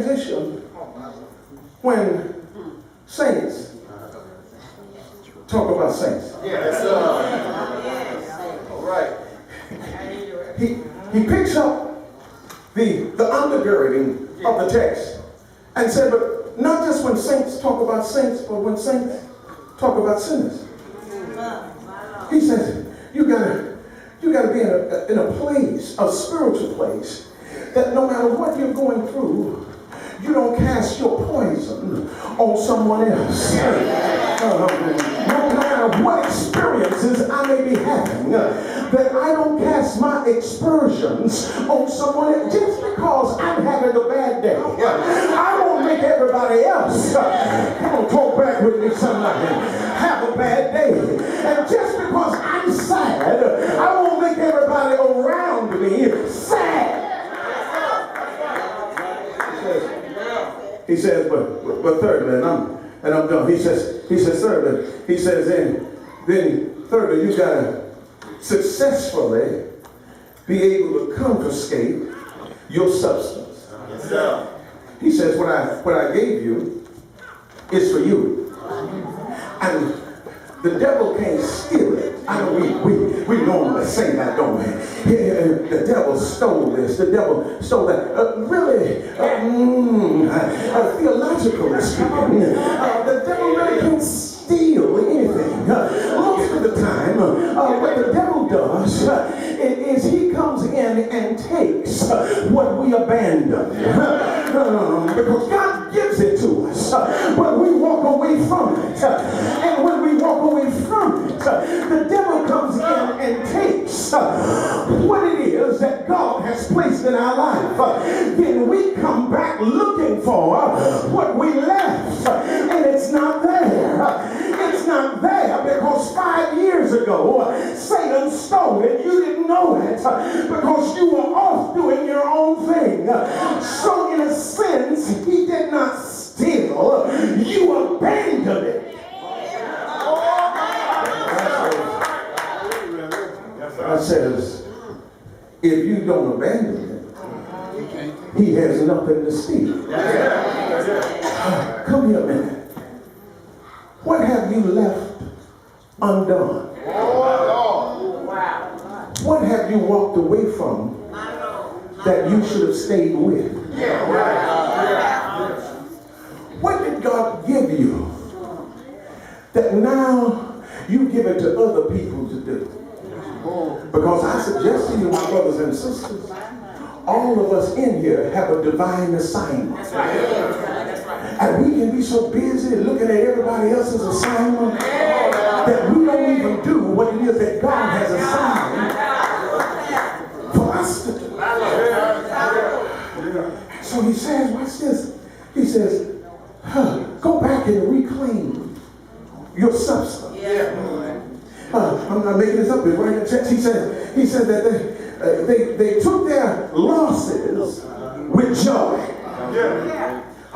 transition when saints talk about saints. Yes, sir. All right. He picks up the undergirding of the text and said, but not just when saints talk about saints, but when saints talk about sinners. He says, you gotta be in a place, a spiritual place, that no matter what you're going through, you don't cast your poison on someone else. No matter what experiences I may be having, that I don't cast my aspersions on someone else. Just because I'm having a bad day, I won't make everybody else, come on, talk back with me somebody, have a bad day. And just because I'm sad, I won't make everybody around me sad. He says, but thirdly, and I'm done. He says thirdly, he says then thirdly, you gotta successfully be able to confiscate your substance. Yes, sir. He says, what I gave you is for you. And the devil can't steal it. I know we normally say that, don't we? The devil stole this. The devil stole that. Theologically speaking, the devil really can't steal anything. Most of the time, what the devil does is he comes in and takes what we abandon. Because God gives it to us, but we walk away from it. And when we walk away from it, the devil comes in and takes what it is that God has placed in our life. Then we come back looking for what we left, and it's not there. It's not there because 5 years ago Satan stole it. You didn't know it because you were off doing your own thing. So in a sense, he did not steal. You abandoned it. God says, if you don't abandon it, he has nothing to steal. Come here a minute. What have you left undone? What have you walked away from that you should have stayed with? What did God give you that now you give it to other people to do? Because I suggest to you, my brothers and sisters, all of us in here have a divine assignment. And we can be so busy looking at everybody else's assignment that we don't even do what it is that God has assigned for us to do. So he says, watch this. He says, go back and reclaim your substance. I'm not making this up. It's right in the text. He said that they took their losses with joy.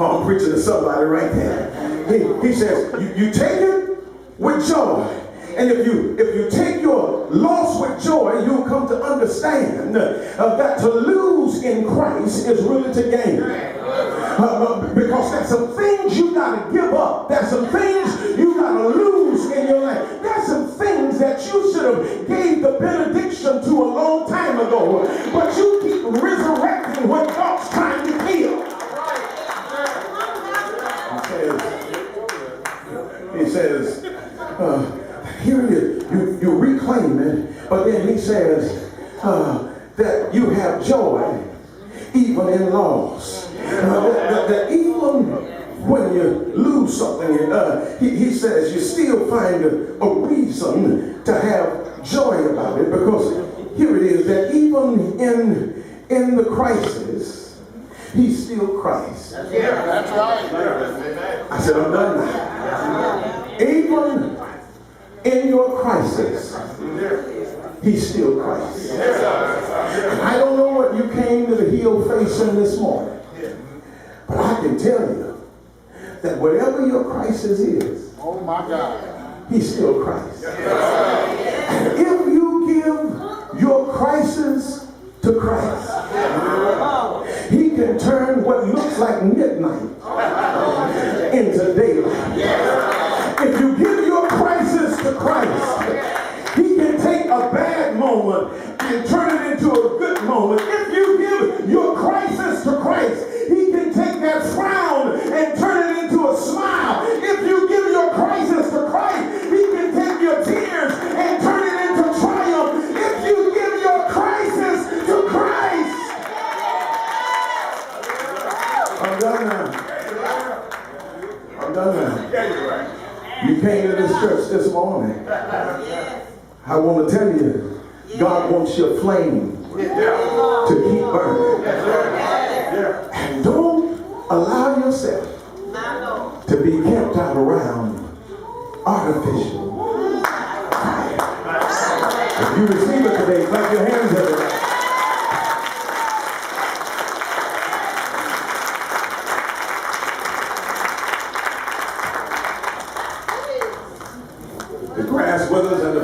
Oh, I'm preaching to somebody right there. He says, you take it with joy. And if you take your loss with joy, you'll come to understand that to lose in Christ is really to gain. Because there's some things you got to give up. There's some things you got to lose in your life. There's some things that you should have gave the benediction to a long time ago. But you keep resurrecting what God's trying to kill. He says, here it is. You reclaim it, but then he says that you have joy even in loss. That even when you lose something, he says you still find a reason to have joy about it, because here it is that even in the crisis, he's still Christ. That's right. I said, I'm done now. Even in your crisis, he's still Christ. I don't know what you came to the hill facing this morning, but I can tell you that whatever your crisis is, Oh my God, he's still Christ. And if you give your crisis to Christ, he can turn what looks like midnight into daylight. If you give your crisis to Christ, he can take a bad moment and turn it into a good moment. If you give your crisis to Christ, he can take that frown and turn it into a smile. If you give your crisis to Christ, he can take your tears and turn it into triumph. If you give your crisis to Christ. I'm done now. I'm done now. You came to this church this morning. I want to tell you, God wants your flame to keep burning. And don't allow yourself to be kept out around artificial fire. If you receive it today, clap your hands at it. The grass withers and the